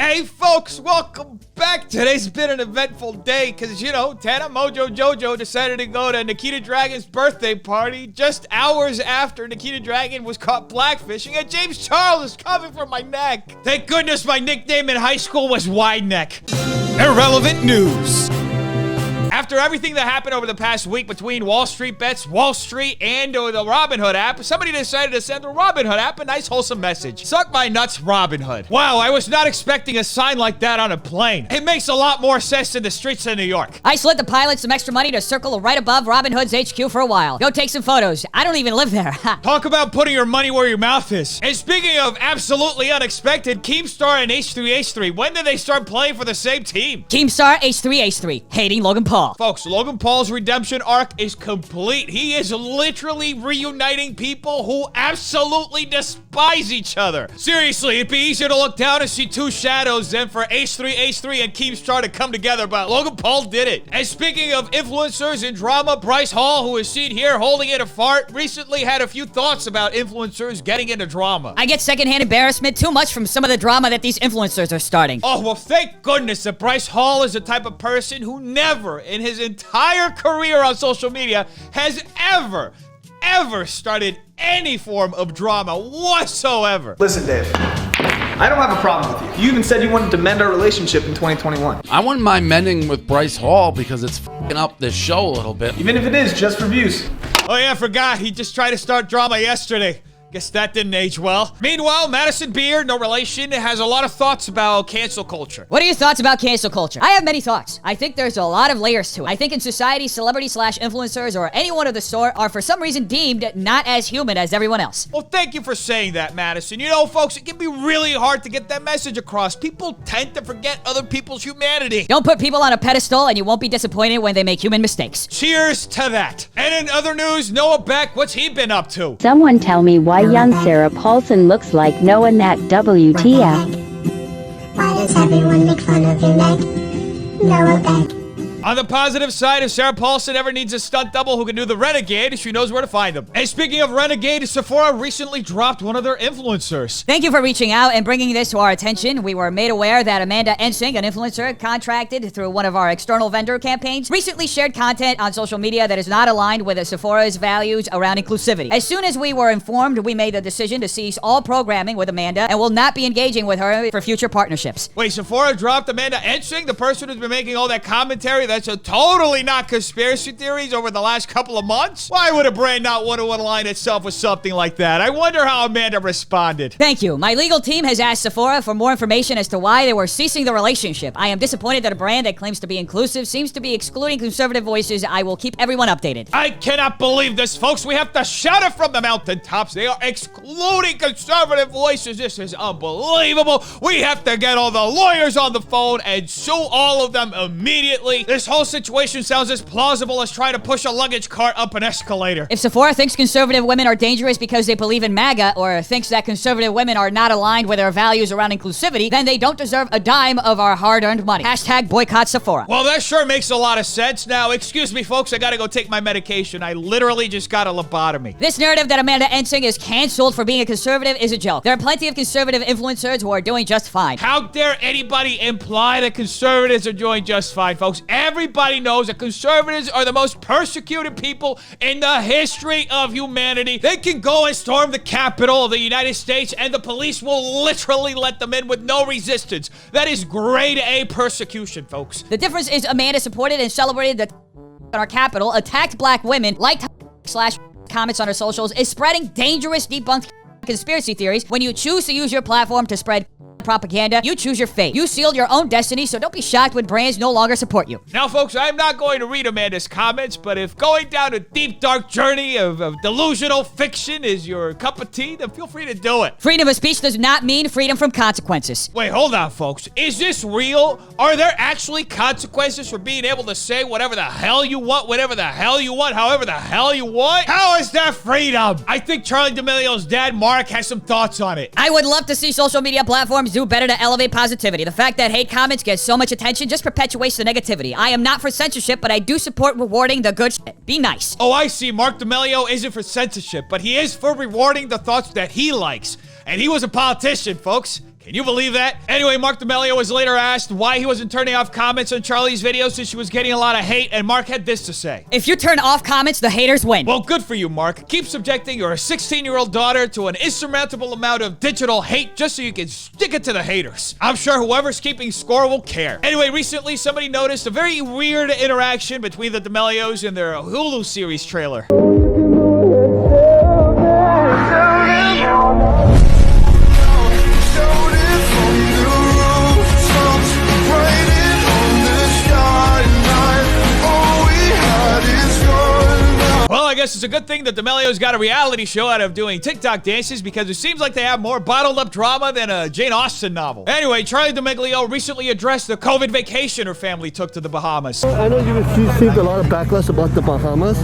Hey folks, welcome back. Today's been an eventful day because, you know, Tana Mongeau Jojo decided to go to Nikita Dragun's birthday party just hours after Nikita Dragun was caught blackfishing, and James Charles is coming for my neck. Thank goodness my nickname in high school was Wide Neck. Irrelevant news. After everything that happened over the past week between Wall Street Bets, Wall Street, and the Robinhood app, somebody decided to send the Robinhood app a nice wholesome message. Suck my nuts, Robinhood. Wow, I was not expecting a sign like that on a plane. It makes a lot more sense in the streets of New York. I slid the pilot some extra money to circle right above Robinhood's HQ for a while. Go take some photos. I don't even live there. Talk about putting your money where your mouth is. And speaking of absolutely unexpected, Keemstar and H3H3, when did they start playing for the same team? Keemstar, H3H3, hating Logan Paul. Folks, Logan Paul's redemption arc is complete. He is literally reuniting people who absolutely despise each other. Seriously, it'd be easier to look down and see two shadows than for H3H3 and Keemstar to come together, but Logan Paul did it. And speaking of influencers and drama, Bryce Hall, who is seen here holding in a fart, recently had a few thoughts about influencers getting into drama. I get secondhand embarrassment too much from some of the drama that these influencers are starting. Oh, well, thank goodness that Bryce Hall is the type of person who never in his entire career on social media has ever started any form of drama whatsoever. Listen, Dave, I don't have a problem with you. You even said you wanted to mend our relationship in 2021. I wouldn't mind mending with Bryce Hall because it's f***ing up this show a little bit. Even if it is just for views. Oh yeah, I forgot. He just tried to start drama yesterday. Guess that didn't age well. Meanwhile, Madison Beer, no relation, has a lot of thoughts about cancel culture. What are your thoughts about cancel culture? I have many thoughts. I think there's a lot of layers to it. I think in society, celebrity/influencers or anyone of the sort are for some reason deemed not as human as everyone else. Well, thank you for saying that, Madison. You know, folks, it can be really hard to get that message across. People tend to forget other people's humanity. Don't put people on a pedestal and you won't be disappointed when they make human mistakes. Cheers to that. And in other news, Noah Beck, what's he been up to? Someone tell me why young Sarah Paulson looks like Noah Nat WTF. Why does everyone make fun of your neck? Noah Beck. On the positive side, if Sarah Paulson ever needs a stunt double who can do the Renegade, she knows where to find them. And speaking of Renegade, Sephora recently dropped one of their influencers. Thank you for reaching out and bringing this to our attention. We were made aware that Amanda Ensing, an influencer contracted through one of our external vendor campaigns, recently shared content on social media that is not aligned with Sephora's values around inclusivity. As soon as we were informed, we made the decision to cease all programming with Amanda and will not be engaging with her for future partnerships. Wait, Sephora dropped Amanda Ensing, the person who's been making all that commentary that's totally not conspiracy theories over the last couple of months? Why would a brand not want to align itself with something like that? I wonder how Amanda responded. Thank you. My legal team has asked Sephora for more information as to why they were ceasing the relationship. I am disappointed that a brand that claims to be inclusive seems to be excluding conservative voices. I will keep everyone updated. I cannot believe this, folks. We have to shout it from the mountaintops. They are excluding conservative voices. This is unbelievable. We have to get all the lawyers on the phone and sue all of them immediately. This whole situation sounds as plausible as trying to push a luggage cart up an escalator. If Sephora thinks conservative women are dangerous because they believe in MAGA or thinks that conservative women are not aligned with their values around inclusivity, then they don't deserve a dime of our hard-earned money. Hashtag boycott Sephora. Well, that sure makes a lot of sense. Now, excuse me, folks, I gotta go take my medication. I literally just got a lobotomy. This narrative that Amanda Ensing is canceled for being a conservative is a joke. There are plenty of conservative influencers who are doing just fine. How dare anybody imply that conservatives are doing just fine, folks? Everybody knows that conservatives are the most persecuted people in the history of humanity. They can go and storm the Capitol of the United States and the police will literally let them in with no resistance. That is grade A persecution, folks. The difference is Amanda supported and celebrated the on our Capitol, attacked black women, liked / comments on her socials, is spreading dangerous debunked conspiracy theories. When you choose to use your platform to spread propaganda, you choose your fate. You sealed your own destiny, so don't be shocked when brands no longer support you. Now, folks, I'm not going to read Amanda's comments, but if going down a deep, dark journey of delusional fiction is your cup of tea, then feel free to do it. Freedom of speech does not mean freedom from consequences. Wait, hold on, folks. Is this real? Are there actually consequences for being able to say whatever the hell you want, whatever the hell you want, however the hell you want? How is that freedom? I think Charlie D'Amelio's dad, Mark, has some thoughts on it. I would love to see social media platforms do better to elevate positivity. The fact that hate comments get so much attention just perpetuates the negativity. I am not for censorship, but I do support rewarding the good shit. Be nice. Oh, I see. Mark D'Amelio isn't for censorship, but he is for rewarding the thoughts that he likes. And he was a politician, folks. Can you believe that? Anyway, Mark D'Amelio was later asked why he wasn't turning off comments on Charlie's videos since she was getting a lot of hate, and Mark had this to say. If you turn off comments, the haters win. Well, good for you, Mark. Keep subjecting your 16-year-old daughter to an insurmountable amount of digital hate just so you can stick it to the haters. I'm sure whoever's keeping score will care. Anyway, recently somebody noticed a very weird interaction between the D'Amelios and their Hulu series trailer. Well, I guess it's a good thing that D'Amelio's got a reality show out of doing TikTok dances because it seems like they have more bottled up drama than a Jane Austen novel. Anyway, Charli D'Amelio recently addressed the COVID vacation her family took to the Bahamas. I know you received a lot of backlash about the Bahamas.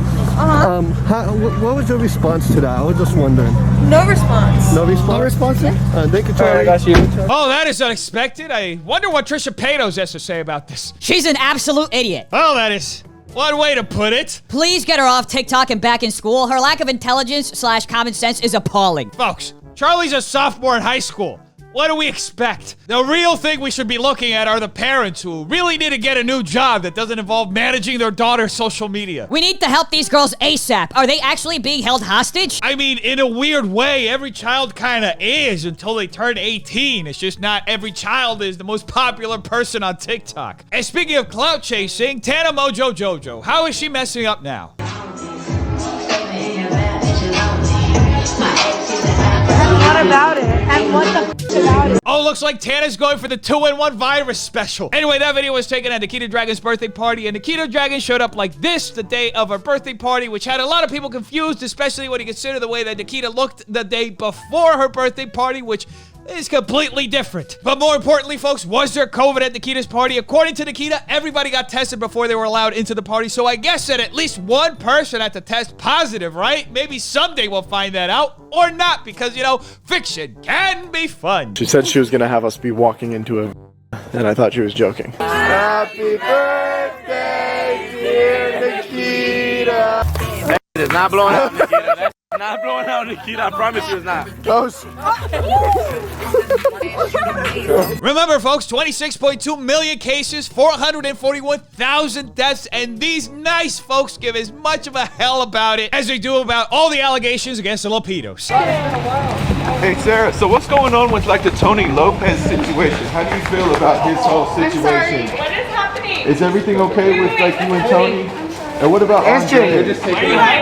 What was your response to that? I was just wondering. No response. No response? No response? Thank you, Charlie. I got you. Oh, that is unexpected. I wonder what Trisha Paytas has to say about this. She's an absolute idiot. Oh, that is one way to put it. Please get her off TikTok and back in school. Her lack of intelligence/common sense is appalling. Folks, Charlie's a sophomore in high school. What do we expect? The real thing we should be looking at are the parents who really need to get a new job that doesn't involve managing their daughter's social media. We need to help these girls ASAP. Are they actually being held hostage? I mean, in a weird way, every child kind of is until they turn 18. It's just not every child is the most popular person on TikTok. And speaking of clout chasing, Tana Mongeau JoJo, how is she messing up now? What about it? And what the f about it? Oh, looks like Tana's going for the 2-in-1 virus special. Anyway, that video was taken at Nikita Dragun's birthday party, and Nikita Dragun showed up like this the day of her birthday party, which had a lot of people confused, especially when you consider the way that Nikita looked the day before her birthday party, which is completely different. But more importantly, folks, was there COVID at Nikita's party? According to Nikita, everybody got tested before they were allowed into the party, so I guess that at least one person had to test positive, right? Maybe someday we'll find that out, or not, because, you know, fiction can be fun. She said she was gonna have us be walking into a and I thought she was joking. Happy birthday, dear Nikita. It's not blowing out, Nikita. That's not blowing out, Nikita. I promise you it's not. Remember, folks, 26.2 million cases, 441,000 deaths, and these nice folks give as much of a hell about it as they do about all the allegations against the Lopitos. Hey, Sarah, so what's going on with, like, the Tony Lopez situation? How do you feel about his whole situation? I'm sorry, what is happening? Is everything okay with, like, you and Tony? And what about Andre? They're just taking it. Why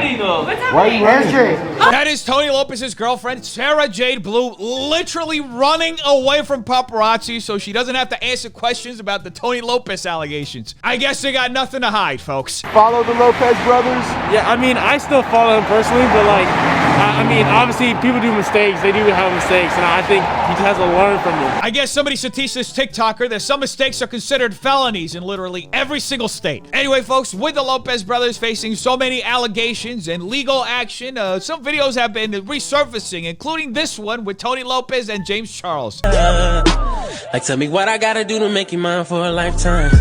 are you hiding? That is Tony Lopez's girlfriend, Sarah Jade Blue, literally running away from paparazzi so she doesn't have to answer questions about the Tony Lopez allegations. I guess they got nothing to hide, folks. Follow the Lopez brothers? Yeah, I mean, I still follow him personally, but like, I mean, obviously people do mistakes. They do have mistakes, and I think he just has to learn from them. I guess somebody should teach this TikToker that some mistakes are considered felonies in literally every single state. Anyway, folks, with the Lopez brothers facing so many allegations and legal action, some videos have been resurfacing, including this one with Tony Lopez and James Charles. Like, tell me what I gotta do to make you mine for a lifetime.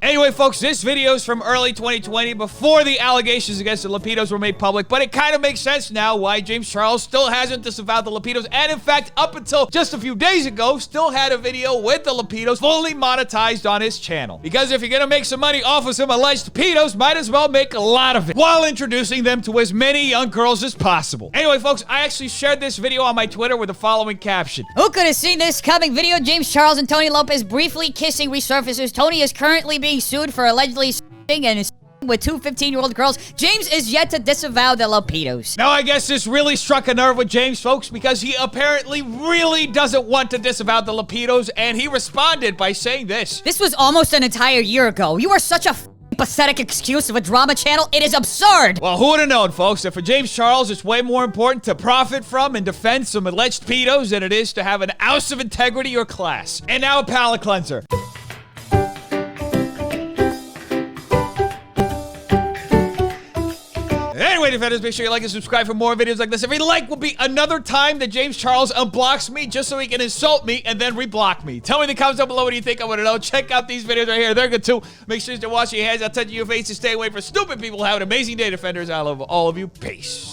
Anyway, folks, this video is from early 2020, before the allegations against the Lopitos were made public, but it kind of makes sense now why James Charles still hasn't disavowed the Lopitos, and in fact, up until just a few days ago, still had a video with the Lopitos fully monetized on his channel. Because if you're gonna make some money off of some alleged pedos, might as well make a lot of it, while introducing them to as many young girls as possible. Anyway, folks, I actually shared this video on my Twitter with the following caption. Who could have seen this coming? Video James Charles and Tony Lopez briefly kissing resurfaces. Tony is currently being sued for allegedly s***ing and is with two 15-year-old girls. James is yet to disavow the Lopitos. Now, I guess this really struck a nerve with James, folks, because he apparently really doesn't want to disavow the Lopitos, and he responded by saying this. This was almost an entire year ago. You are such a pathetic excuse of a drama channel. It is absurd. Well, who would have known, folks, that for James Charles, it's way more important to profit from and defend some alleged pedos than it is to have an ounce of integrity or class. And now a palate cleanser. Anyway, defenders, make sure you like and subscribe for more videos like this. Every like will be another time that James Charles unblocks me just so he can insult me and then reblock me. Tell me in the comments down below what do you think. I want to know. Check out these videos right here. They're good too. Make sure to wash your hands. I'll touch your face and stay away from stupid people. Have an amazing day, defenders. I love all of you. Peace.